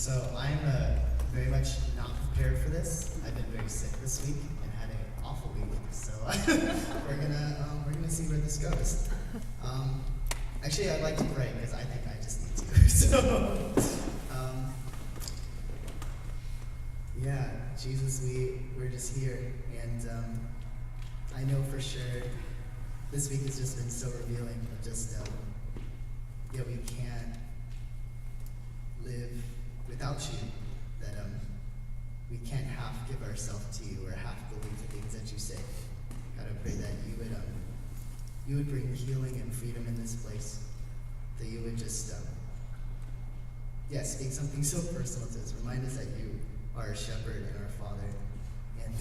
So I'm very much not prepared for this. I've been very sick this week and had an awful week. So we're gonna see where this goes. Actually, I'd like to pray because I think I just need to. So yeah, Jesus, we're just here, and I know for sure this week has just been so revealing of just that we can't live without you, that we can't half give ourselves to you or half believe the things that you say. God, I pray that you would bring healing and freedom in this place, that you would just speak something so personal to us. Remind us that you are our shepherd and our father, and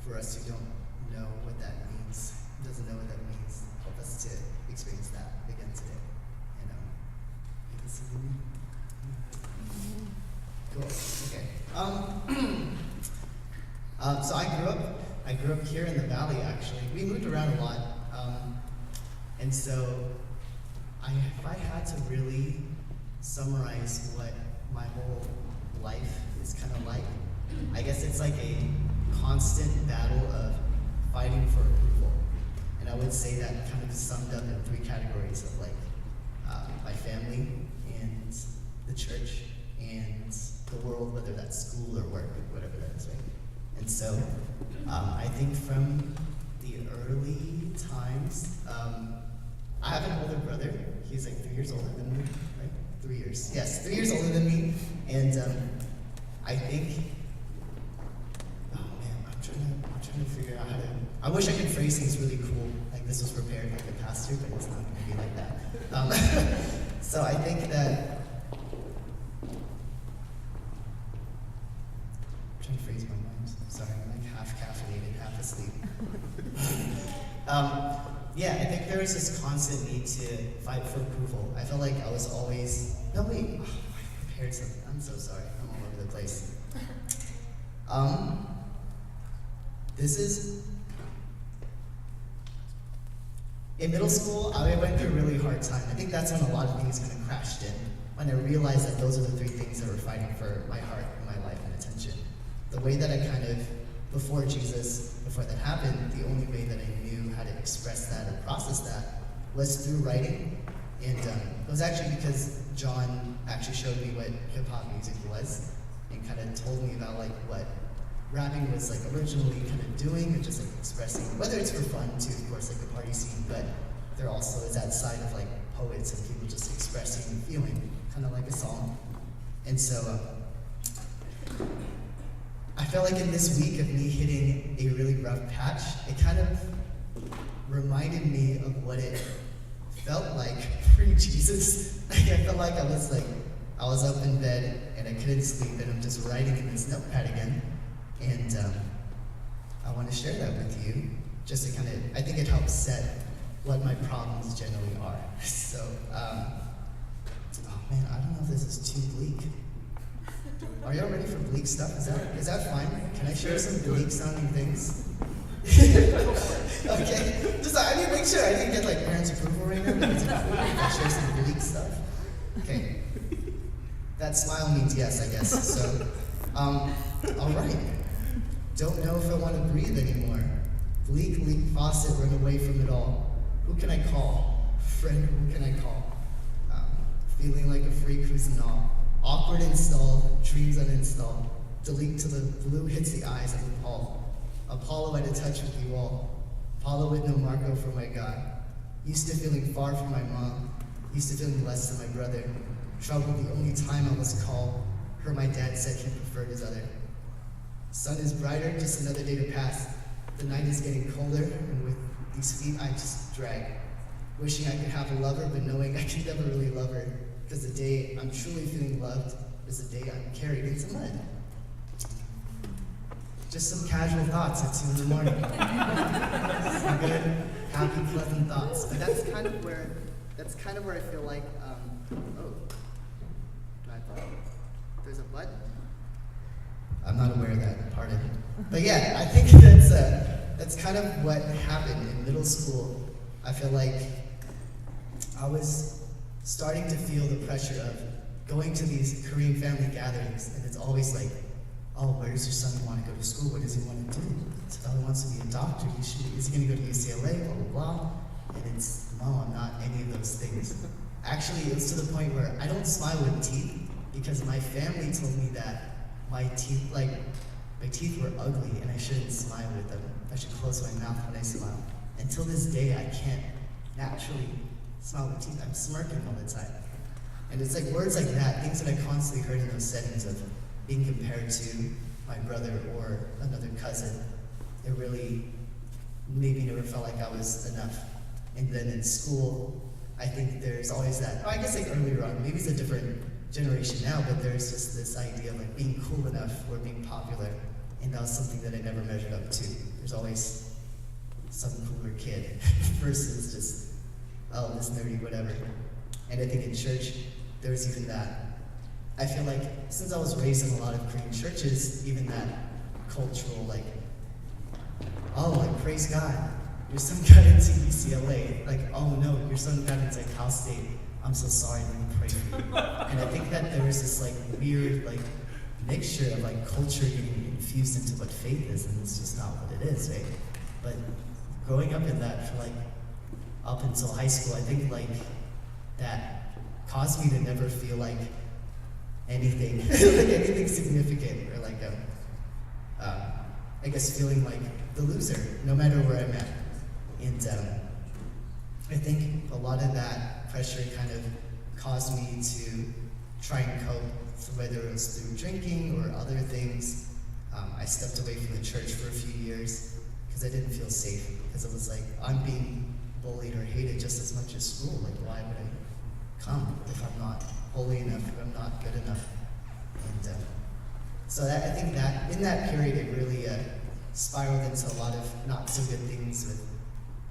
for us who don't know what that means, doesn't know what that means, help us to experience that again today. And make this easy. Cool. Okay. So I grew up here in the valley. Actually, we moved around a lot, and so if I had to really summarize what my whole life is kind of like, I guess it's like a constant battle of fighting for approval. And I would say that kind of summed up in three categories of like my family and the church and the world, whether that's school or work, whatever that is, right? And so I think from the early times, I have an older brother. He's like 3 years older than me, right? 3 years. Yes, 3 years older than me. And I think, oh man, I'm trying to figure out how to, I wish I could phrase things really cool, like this was prepared like a pastor, but it's not going to be like that. So I think that, I'm trying to phrase my mind. Sorry, I'm like half caffeinated, half asleep. I think there was this constant need to fight for approval. I felt like I was always, I prepared something. I'm so sorry. I'm all over the place. In middle school, I went through a really hard time. I think that's when a lot of things kind of crashed in, when I realized that those are the three things that were fighting for my heart and my life and attention. The way that I kind of, before that happened, the only way that I knew how to express that or process that was through writing. And it was actually because John actually showed me what hip-hop music was and kind of told me about like what rapping was like originally kind of doing and just like expressing, whether it's for fun too, of course, like the party scene, but there also is that side of like poets and people just expressing and feeling, kind of like a song. And so I felt like in this week of me hitting a really rough patch, it kind of reminded me of what it felt like pre-Jesus. I felt like I was up in bed and I couldn't sleep and I'm just writing in this notepad again. And I want to share that with you, just to kind of, I think it helps set what my problems generally are. So, oh man, I don't know if this is too bleak. Are y'all ready for bleak stuff? Is that fine? Can I share some bleak sounding things? Okay, I need to make sure I didn't get like parents' approval right now. I share some bleak stuff. Okay, that smile means yes, I guess. So, all right. Don't know if I want to breathe anymore. Bleak leak faucet, run away from it all. Who can I call? Friend, who can I call? Feeling like a freak who's in awe. Awkward installed, dreams uninstalled. Delete till the blue hits the eyes of Paul. Apollo at a touch with you all. Apollo with no Marco for my God. Used to feeling far from my mom. Used to feeling less than my brother. Trouble the only time I was called. Heard my dad said he preferred his other. Sun is brighter, just another day to pass. The night is getting colder, and with these feet I just drag. Wishing I could have a lover, but knowing I can never really love her. Because the day I'm truly feeling loved is the day I'm carried into mud. Just some casual thoughts at 2 in the morning. Some good, happy, pleasant thoughts. But that's kind of where I feel like, there's a button? I'm not aware of that part of it. But yeah, I think that's kind of what happened in middle school. I feel like I was starting to feel the pressure of going to these Korean family gatherings, and it's always like, oh, where does your son want to go to school? What does he want to do? So he wants to be a doctor. Is he going to go to UCLA? Blah, blah, blah. And it's, no, I'm not any of those things. Actually, it's to the point where I don't smile with teeth because my family told me that my teeth were ugly and I shouldn't smile with them. I should close my mouth when I smile. Until this day, I can't naturally smile with teeth. I'm smirking all the time. And it's like words like that, things that I constantly heard in those settings of being compared to my brother or another cousin. It really made me never felt like I was enough. And then in school, I think there's always that, I guess like earlier on, maybe it's a different generation now, but there's just this idea of like being cool enough or being popular. And that was something that I never measured up to. There's always some cooler kid versus just, oh, this nerdy whatever. And I think in church, there was even that. I feel like since I was raised in a lot of Korean churches, even that cultural like, oh, like praise God, your son got into UCLA. Like, oh no, your son got into Cal State. I'm so sorry, let me pray for you. And I think that there was this like weird like mixture of like culture getting infused into what faith is, and it's just not what it is, right? But growing up in that for like up until high school, I think like that caused me to never feel like anything, like anything significant, or like I guess feeling like the loser, no matter where I'm at. And I think a lot of that pressure kind of caused me to try and cope, whether it was through drinking or other things. I stepped away from the church for a few years because I didn't feel safe, because it was like, I'm being bullied or hated just as much as school. Like, why would I come if I'm not holy enough, if I'm not good enough? And so I think that in that period, it really spiraled into a lot of not so good things, with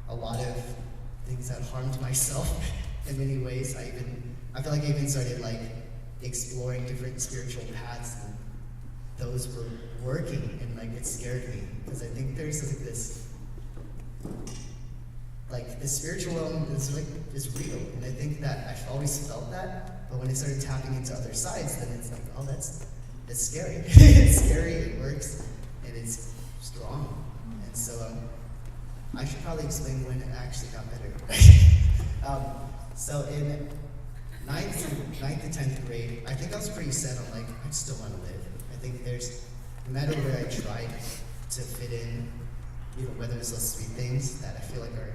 a lot of things that harmed myself in many ways. I feel like I even started like exploring different spiritual paths, and those were working, and like it scared me, because I think there's like this, like the spiritual realm is real, and I think that I've always felt that, but when I started tapping into other sides, then it's like, oh, that's scary. It's scary, it works, and it's strong. And so I should probably explain when it actually got better. So in 9th to 10th grade, I think I was pretty set on like, I still want to live. I think no matter where I tried to fit in, whether it's those 3 things that I feel like are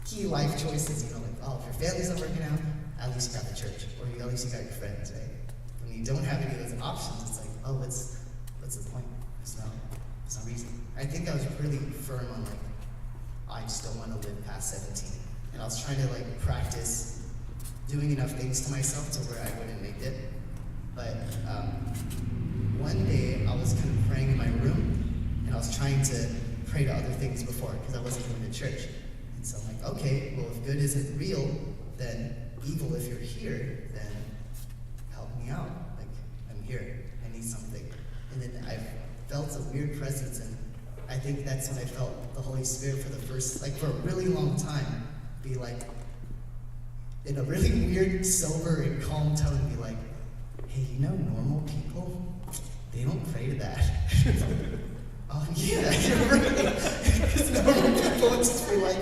key life choices, like, oh, if your family's not working out, at least you got the church, or at least you got your friends, right? When you don't have any of those options, it's like, oh, what's the point? There's no reason. I think I was really firm on like, I just don't want to live past 17. And I was trying to like practice doing enough things to myself to where I wouldn't make it. But one day I was kind of praying in my room, and I was trying to pray to other things before, because I wasn't going to church. And so I'm like, okay, well, if good isn't real, then evil, if you're here, then help me out. Like, I'm here, I need something. And then I felt a weird presence, and I think that's when I felt the Holy Spirit for the first, like for a really long time, be like, in a really weird, sober, and calm tone, be like, hey, normal people, they don't pray to that. Oh, yeah, you're right. Because normal people would just be like,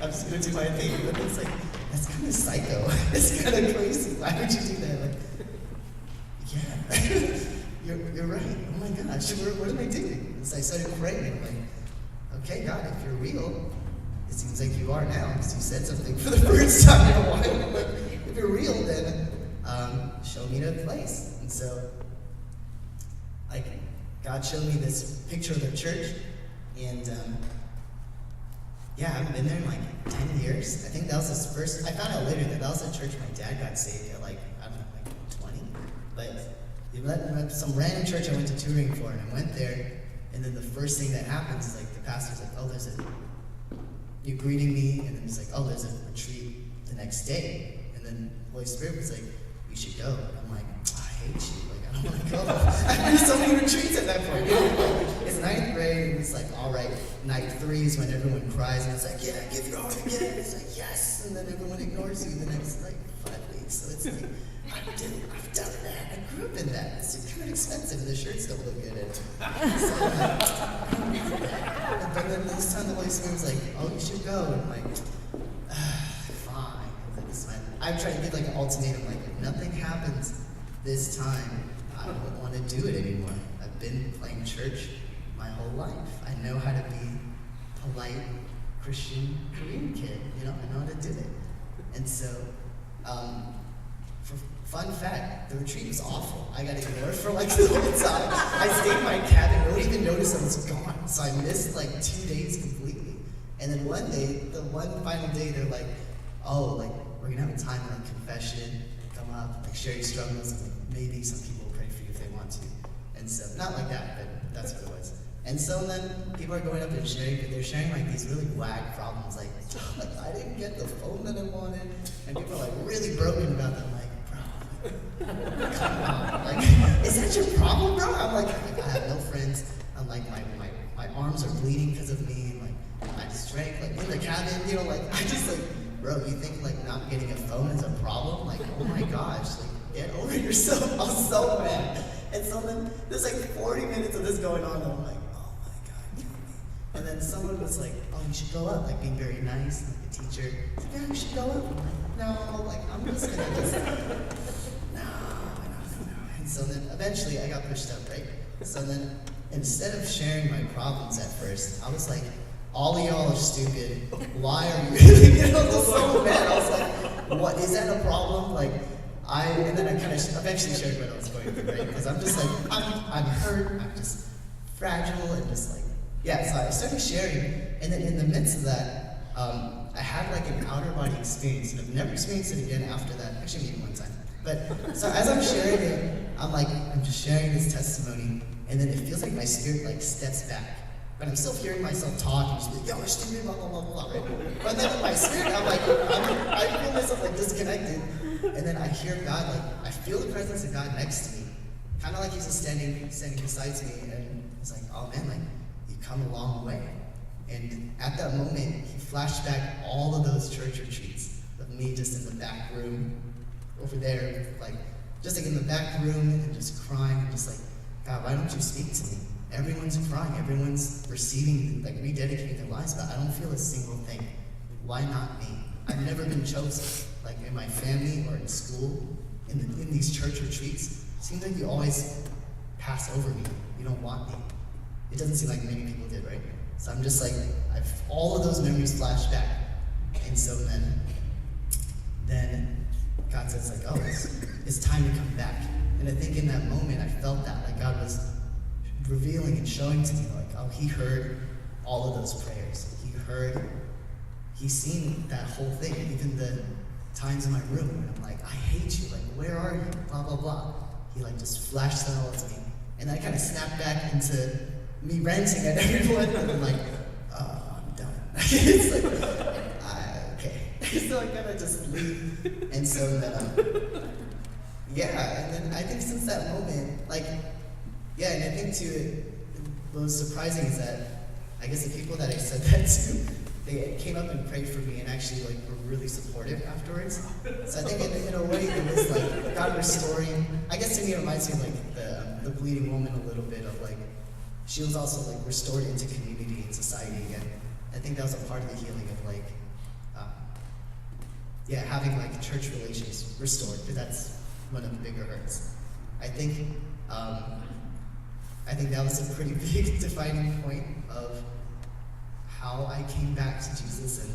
I'm just going to do my thing. But it's like, that's kind of psycho. It's kind of crazy. Why would you do that? Like, yeah, you're right. Oh my gosh, what am I doing? So I started praying. I'm like, okay, God, if you're real, it seems like you are now, because you said something for the first time in a while. But if you're real, then show me the place. And so, like, God showed me this picture of the church, and yeah, I haven't been there in like 10 years. I think that was his first, I found out later that was the church my dad got saved at like, I don't know, like 20. But some random church I went to touring for, and I went there, and then the first thing that happens is like the pastor's like, oh, you're greeting me, and then he's like, oh, there's a retreat the next day. And then the Holy Spirit was like, you should go. And I'm like, I hate you. Like, I don't want to go. I've been to so many retreats at that point. It's 9th grade, and it's like, all right, night 3 is when everyone cries, and it's like, yeah, give your heart again. It's like, yes. And then everyone ignores you the next, like, 5 weeks. So it's like, I've done that. I grew up in that. It's kind of expensive, and the shirts don't look good. But then this time the Holy Spirit was like, oh, you should go. And I'm like, fine. Like, this is fine. I'm trying to give like an ultimatum, like, if nothing happens this time, I don't want to do it anymore. I've been playing church my whole life. I know how to be polite Christian Korean kid. I know how to do it. And so, for fun fact, the retreat was awful. I got ignored for like the whole time. I stayed in my cabin, no one even noticed I was gone. So I missed like 2 days completely. And then one day, the one final day, they're like, oh, like, we're gonna have a time on confession, come up, like share your struggles, and like, maybe some people will pray for you if they want to. And so, not like that, but that's what it was. And so then people are going up and sharing, but they're sharing like these really whack problems, like I didn't get the phone that I wanted, and people are like really broken about them, like, bro, come on, like, is that your problem, bro? I'm like, I have no friends. I'm like, my arms are bleeding because of me, and like I just drank like in the cabin, like I just like, bro, you think like not getting a phone is a problem? Like, oh my gosh, like get over yourself. I was so mad. And so then there's like 40 minutes of this going on, and I'm like, oh my God, kill me. And then someone was like, oh, you should go up, like being very nice, like the teacher. Like, yeah, you should go up. I'm like, no, like I'm just gonna just, no. And so then eventually I got pushed up, right? So then instead of sharing my problems at first, I was like, all of y'all are stupid. Why are you? I was so mad. I was like, what, is that a problem? Like, and then I kind of eventually shared what I was going through, right? Because I'm just like, I'm hurt, I'm just fragile, and just like, yeah, so I started sharing, and then in the midst of that, I had like an outer body experience, and I've never experienced it again after that, actually maybe one time. But, so as I'm sharing it, I'm just sharing this testimony, and then it feels like my spirit like steps back. But I'm still hearing myself talk and just be like, yo, we're stupid, blah, blah, blah, blah, right? But then in my spirit, I'm like, I feel myself like disconnected. And then I hear God, like, I feel the presence of God next to me. Kind of like he's just standing beside me. And he's like, oh man, like, you've come a long way. And at that moment, he flashed back all of those church retreats of me just in the back room, over there, like, just like in the back room and just crying and just like, God, why don't you speak to me? Everyone's crying, everyone's receiving, like rededicating their lives, but I don't feel a single thing. Why not me? I've never been chosen, like in my family or in school, in these church retreats. It seems like you always pass over me. You don't want me. It doesn't seem like many people did, right? So I'm just like, all of those memories flash back. And so then God says like, oh, it's time to come back. And I think in that moment, I felt that, like God was revealing and showing to me, like, oh, he heard all of those prayers. He's seen that whole thing, even the times in my room when I'm like, I hate you, like, where are you, blah, blah, blah. He like just flashed that all to me. And I kind of snapped back into me ranting at everyone, and I'm like, oh, I'm done. It's like, okay. So I kind of just leave. And so then, yeah, and then I think since that moment, like, yeah, and I think too, what was surprising is that I guess the people that I said that to, they came up and prayed for me and actually like were really supportive afterwards. So I think in a way it was like God restoring. I guess to me it reminds me of like the bleeding woman a little bit of like she was also like restored into community and society again. I think that was a part of the healing of like having like church relations restored, because that's one of the bigger hurts. I think that was a pretty big defining point of how I came back to Jesus and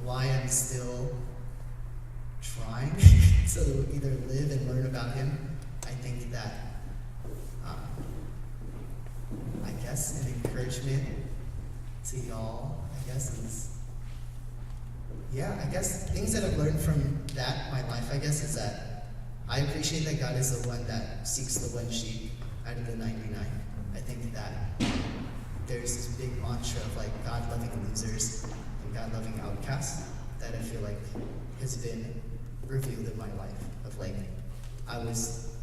why I'm still trying to either live and learn about him. I think that, I guess, an encouragement to y'all, I guess, is, I guess things that I've learned from that, my life, I guess, is that I appreciate that God is the one that seeks the one sheep out of the 99. I think that there's this big mantra of like God loving losers and God loving outcasts that I feel like has been revealed in my life. Of like, I was,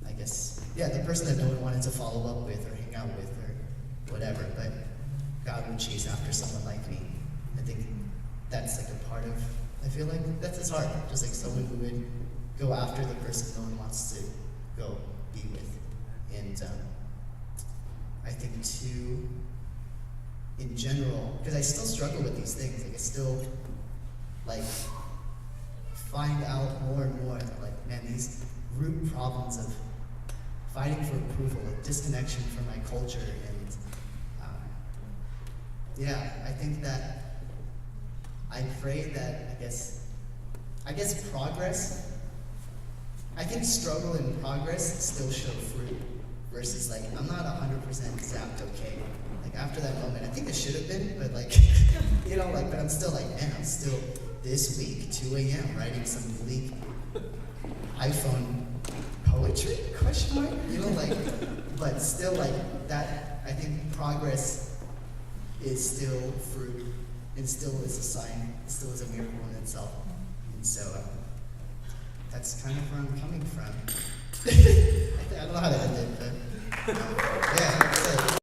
I guess, the person that no one wanted to follow up with or hang out with or whatever, but God would chase after someone like me. I think that's like a part of, I feel like that's his heart, just like someone who would go after the person no one wants to go be with. And I think too, in general, because I still struggle with these things, like I still like find out more and more that like, man, these root problems of fighting for approval, like disconnection from my culture, and yeah, I think that I pray that I guess progress. I think struggle and progress still show fruit, versus like I'm not 100% zapped okay. Like after that moment, I think I should have been, but like you know, like but I'm still like, man, I'm still this week 2 a.m. writing some bleak iPhone poetry question mark, you know, like but still like that. I think progress is still fruit, and still is a sign, still is a miracle in itself. And so that's kind of where I'm coming from. I don't know how to end it, but yeah, that's it.